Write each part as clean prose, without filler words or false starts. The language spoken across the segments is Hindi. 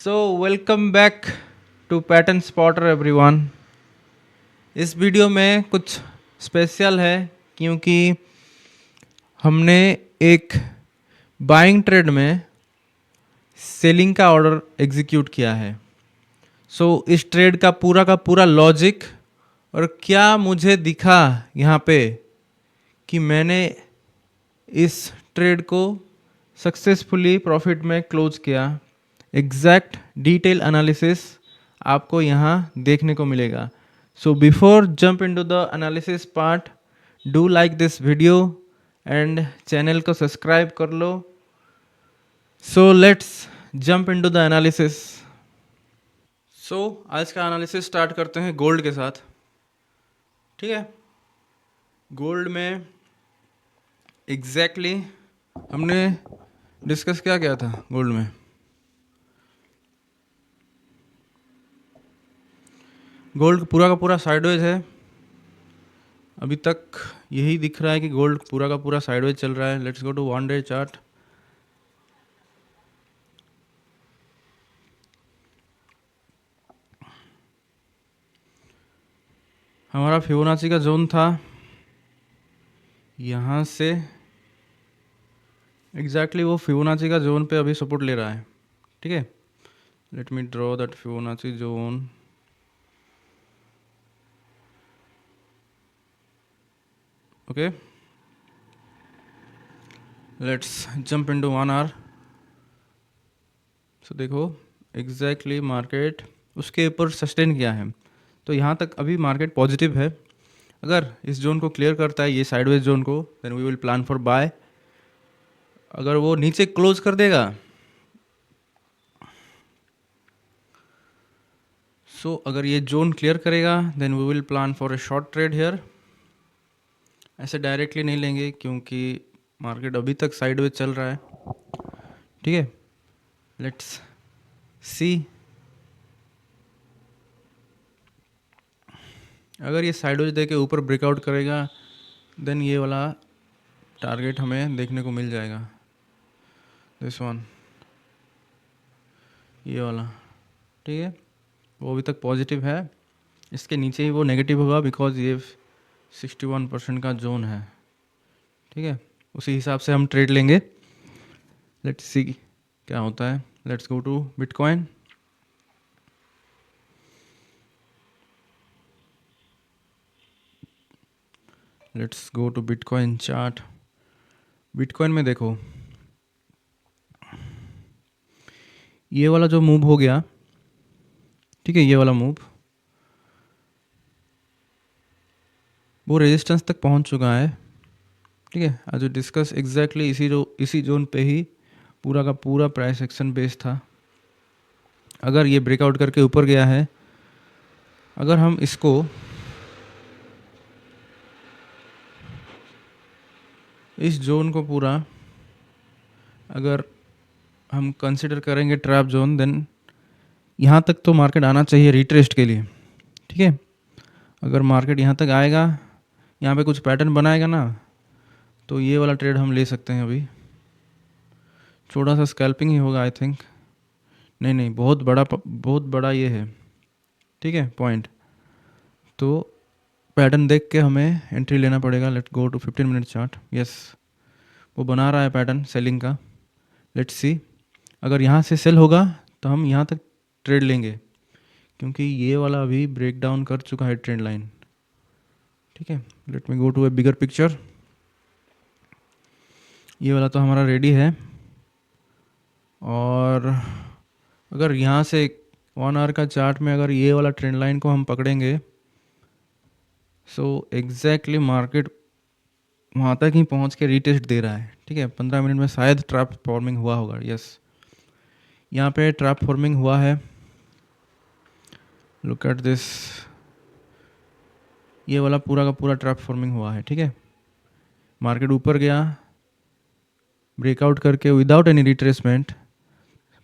So welcome back to Pattern Spotter everyone. इस वीडियो में कुछ स्पेशल है क्योंकि हमने एक बाइंग ट्रेड में सेलिंग का ऑर्डर एग्जीक्यूट किया है। इस ट्रेड का पूरा लॉजिक और क्या मुझे दिखा यहाँ पे कि मैंने इस ट्रेड को सक्सेसफुली प्रॉफिट में क्लोज किया, एग्जैक्ट डिटेल एनालिसिस आपको यहाँ देखने को मिलेगा। So before jump into the analysis part, do like this video and channel को सब्सक्राइब कर लो। So let's jump into the analysis. आज का एनालिसिस स्टार्ट करते हैं गोल्ड के साथ। ठीक है, गोल्ड में एग्जैक्टली हमने डिस्कस क्या किया था। गोल्ड में गोल्ड पूरा का पूरा साइडवेज है। अभी तक यही दिख रहा है कि गोल्ड पूरा का पूरा साइडवेज चल रहा है। Let's go to one day chart. हमारा फिबोनाची का जोन था यहाँ से, एग्जैक्टली वो फिबोनाची का जोन पे अभी सपोर्ट ले रहा है। ठीक है, let me draw that Fibonacci zone. Okay, let's jump into 1 hour. देखो एग्जैक्टली मार्केट उसके ऊपर सस्टेन किया है, तो यहाँ तक अभी मार्केट पॉजिटिव है। अगर इस जोन को क्लियर करता है, ये साइडवेज जोन को, then we will plan for buy. अगर वो नीचे क्लोज कर देगा, अगर ये जोन क्लियर करेगा, then we will plan for a short trade here. ऐसे डायरेक्टली नहीं लेंगे क्योंकि मार्केट अभी तक साइडवेज चल रहा है। ठीक है, लेट्स सी। अगर ये साइडवेज दे के ऊपर ब्रेकआउट करेगा, देन ये वाला टारगेट हमें देखने को मिल जाएगा, दिस वन, ये वाला। ठीक है, वो अभी तक पॉजिटिव है, इसके नीचे ही वो नेगेटिव होगा बिकॉज ये 61% का जोन है। ठीक है, उसी हिसाब से हम ट्रेड लेंगे। लेट्स सी क्या होता है। Let's go to bitcoin. Let's go to bitcoin chart. Bitcoin में देखो, ये वाला जो मूव हो गया, ठीक है, ये वाला मूव वो रेजिस्टेंस तक पहुंच चुका है। ठीक है, आज डिस्कस एग्जैक्टली इसी जोन पे ही पूरा का पूरा प्राइस एक्शन बेस था। अगर ये ब्रेकआउट करके ऊपर गया है, अगर हम इसको इस जोन को पूरा अगर हम कंसिडर करेंगे ट्रैप जोन, देन यहाँ तक तो मार्केट आना चाहिए रिट्रेस्ट के लिए। ठीक है, अगर मार्केट यहाँ तक आएगा, यहाँ पे कुछ पैटर्न बनाएगा ना, तो ये वाला ट्रेड हम ले सकते हैं। अभी थोड़ा सा स्कैल्पिंग ही होगा आई थिंक। नहीं, बहुत बड़ा ये है। ठीक है, पॉइंट। तो पैटर्न देख के हमें एंट्री लेना पड़ेगा। Let's go to 15 minute chart. Yes, वो बना रहा है पैटर्न सेलिंग का। लेट्स सी, अगर यहाँ से सेल होगा तो हम यहाँ तक ट्रेड लेंगे, क्योंकि ये वाला अभी ब्रेक डाउन कर चुका है ट्रेंड लाइन। ठीक है, let me go to a bigger picture. ये वाला तो हमारा रेडी है, और अगर यहाँ से 1 आवर का चार्ट में अगर ये वाला ट्रेंड लाइन को हम पकड़ेंगे, एग्जैक्टली मार्केट वहाँ तक ही पहुँच के रीटेस्ट दे रहा है। ठीक है, 15 मिनट में शायद ट्रैप फॉर्मिंग हुआ होगा। यस, यहाँ पे ट्रैप फॉर्मिंग हुआ है। लुक एट दिस, ये वाला पूरा का पूरा ट्रैप फॉर्मिंग हुआ है। ठीक है, मार्केट ऊपर गया, ब्रेकआउट करके विदाउट एनी रिट्रेसमेंट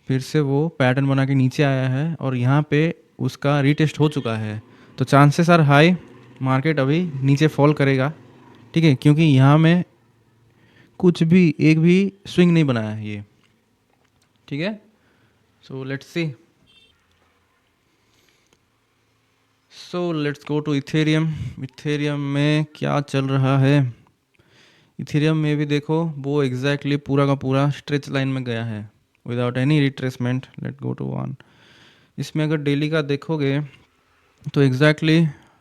फिर से वो पैटर्न बना के नीचे आया है, और यहाँ पे उसका रीटेस्ट हो चुका है। तो चांसेस आर हाई मार्केट अभी नीचे फॉल करेगा। ठीक है, क्योंकि यहाँ में कुछ भी एक भी स्विंग नहीं बनाया है ये। ठीक है, so let's see so let's go to Ethereum. Ethereum में क्या चल रहा है? इथेरियम में भी देखो वो एग्जैक्टली पूरा का पूरा स्ट्रेच लाइन में गया है without any retracement. Let go to one. इसमें अगर डेली का देखोगे तो एग्जैक्टली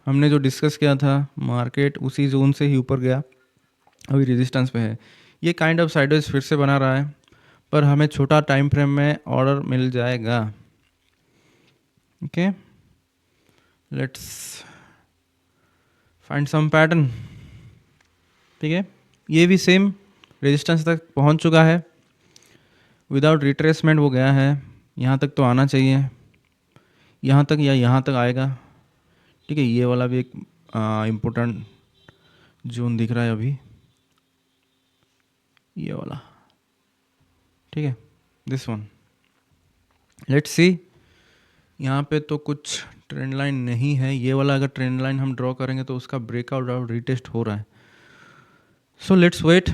हमने जो डिस्कस किया था, मार्केट उसी जोन से ही ऊपर गया, अभी रेजिस्टेंस पे है। ये काइंड ऑफ साइडवेज फिर से बना रहा है, पर हमें छोटा टाइम फ्रेम में ऑर्डर मिल जाएगा। Okay, let's find some pattern. ठीक है, ये भी सेम रेजिस्टेंस तक पहुंच चुका है, विदाउट रिट्रेसमेंट वो गया है। यहाँ तक तो आना चाहिए, यहाँ तक या यहाँ तक आएगा। ठीक है, ये वाला भी एक इम्पोर्टेंट जोन दिख रहा है अभी, ये वाला। ठीक है, दिस वन। Let's see. यहाँ पे तो कुछ ट्रेंड लाइन नहीं है। ये वाला अगर ट्रेंड लाइन हम ड्रॉ करेंगे तो उसका ब्रेकआउट और रिटेस्ट हो रहा है। So let's wait.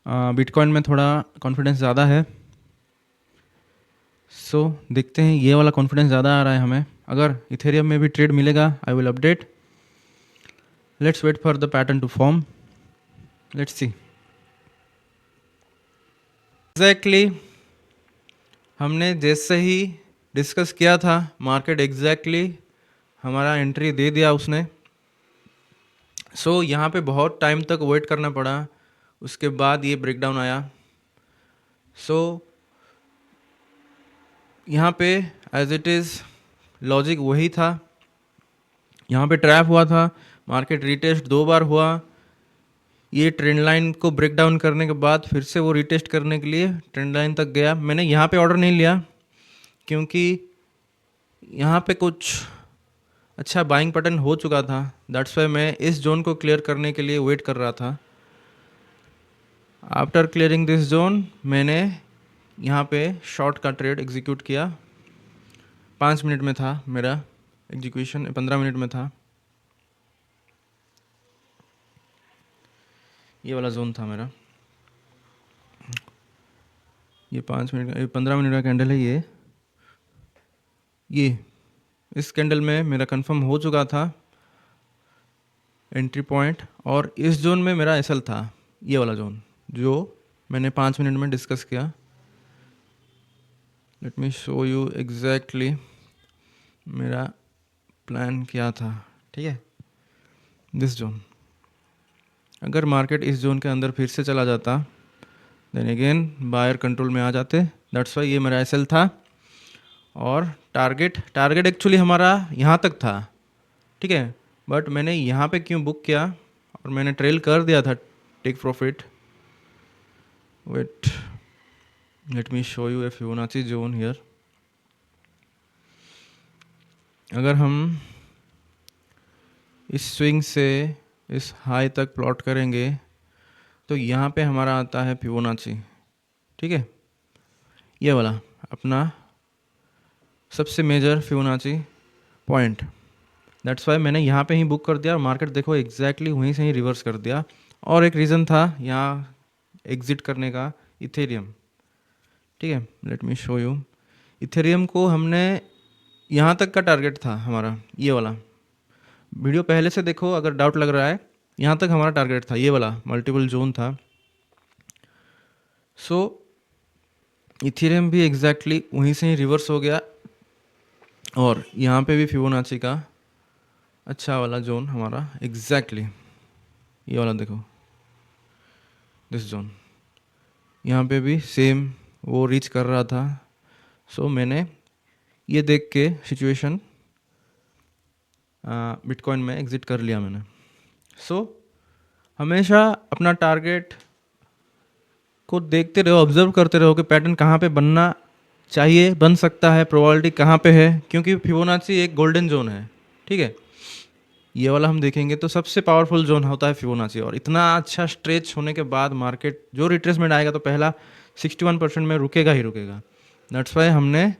बिटकॉइन में थोड़ा कॉन्फिडेंस ज़्यादा है, सो देखते हैं। ये वाला कॉन्फिडेंस ज़्यादा आ रहा है हमें। अगर इथेरियम में भी ट्रेड मिलेगा, I will update. Let's wait for the pattern to form. Let's see. Exactly हमने जैसे ही डिस्कस किया था, मार्केट एग्जैक्टली हमारा एंट्री दे दिया उसने। सो यहाँ पे बहुत टाइम तक वेट करना पड़ा, उसके बाद ये ब्रेकडाउन आया। सो यहाँ पे एज इट इज़ लॉजिक वही था। यहाँ पे ट्रैप हुआ था, मार्केट रिटेस्ट 2 बार हुआ। ये ट्रेंड लाइन को ब्रेक डाउन करने के बाद फिर से वो रिटेस्ट करने के लिए ट्रेंड लाइन तक गया। मैंने यहाँ पे ऑर्डर नहीं लिया क्योंकि यहाँ पे कुछ अच्छा बाइंग पैटर्न हो चुका था। दैट्स वाई मैं इस जोन को क्लियर करने के लिए वेट कर रहा था। आफ्टर क्लियरिंग दिस जोन मैंने यहाँ पे शॉर्ट का ट्रेड एग्जीक्यूट किया। 5 मिनट में था मेरा एग्जीक्यूशन, 15 मिनट में था। ये वाला जोन था मेरा। ये 15 मिनट का कैंडल है। ये इस कैंडल में मेरा कंफर्म हो चुका था एंट्री पॉइंट, और इस जोन में मेरा एसएल था, ये वाला जोन जो मैंने 5 मिनट में डिस्कस किया। Late me show you exactly मेरा प्लान क्या था। ठीक है, दिस जोन। अगर मार्केट इस जोन के अंदर फिर से चला जाता, देन अगेन बायर कंट्रोल में आ जाते। दैट्स वाई ये मेरा एसएल था। और टारगेट एक्चुअली हमारा यहाँ तक था। ठीक है, बट मैंने यहाँ पे क्यों बुक किया और मैंने ट्रेल कर दिया था take profit. Wait, let me show you a Fibonacci zone here. अगर हम इस स्विंग से इस हाई तक प्लॉट करेंगे तो यहाँ पे हमारा आता है फिबोनाची। ठीक है, ये वाला अपना सबसे major Fibonacci point. That's why मैंने यहाँ पे ही बुक कर दिया और मार्केट देखो एग्जैक्टली वहीं से ही रिवर्स कर दिया। और एक रीज़न था यहाँ एग्जिट करने का, इथेरियम। ठीक है, let me show you. Ethereum को हमने यहाँ तक का टारगेट था हमारा, ये वाला। वीडियो पहले से देखो अगर डाउट लग रहा है, यहाँ तक हमारा टारगेट था, ये वाला मल्टीपल जोन था। सो इथेरियम भी एग्जैक्टली वहीं से ही रिवर्स हो गया, और यहाँ पे भी फिबोनाची का अच्छा वाला जोन हमारा एग्जैक्टली ये वाला देखो, दिस जोन। यहाँ पे भी सेम वो रीच कर रहा था। सो मैंने ये देख के सिचुएशन बिटकॉइन में एग्जिट कर लिया मैंने। सो हमेशा अपना टारगेट को देखते रहो, ऑब्जर्व करते रहो कि पैटर्न कहाँ पे बनना चाहिए, बन सकता है, प्रोबेबिलिटी कहाँ पे है, क्योंकि फिबोनाची एक गोल्डन जोन है। ठीक है, ये वाला हम देखेंगे तो सबसे पावरफुल जोन होता है फिबोनाची। और इतना अच्छा स्ट्रेच होने के बाद मार्केट जो रिट्रेसमेंट आएगा तो पहला 61% में रुकेगा ही रुकेगा। दैट्स वाई हमने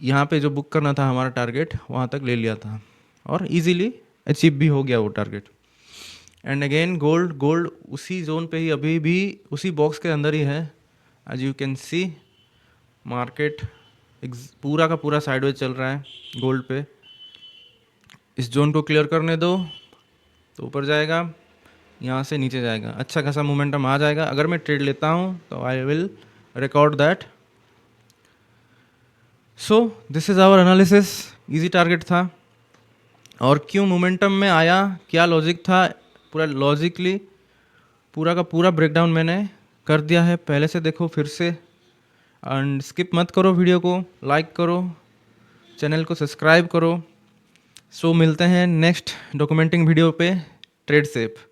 यहाँ पे जो बुक करना था हमारा टारगेट वहाँ तक ले लिया था, और इजीली अचीव भी हो गया वो टारगेट। एंड अगेन गोल्ड उसी जोन पे ही, अभी भी उसी बॉक्स के अंदर ही है। As you can see market पूरा का पूरा साइडवेज चल रहा है गोल्ड पे। इस जोन को क्लियर करने दो तो ऊपर जाएगा, यहाँ से नीचे जाएगा, अच्छा खासा मोमेंटम आ जाएगा। अगर मैं ट्रेड लेता हूँ तो I will record that. So this is our analysis. Easy target था और क्यों मोमेंटम में आया, क्या लॉजिक था, पूरा लॉजिकली पूरा का पूरा ब्रेकडाउन मैंने कर दिया है। पहले से देखो फिर से, एंड स्किप मत करो, वीडियो को लाइक करो, चैनल को सब्सक्राइब करो। सो मिलते हैं नेक्स्ट डॉक्यूमेंटिंग वीडियो पे। Trade safe.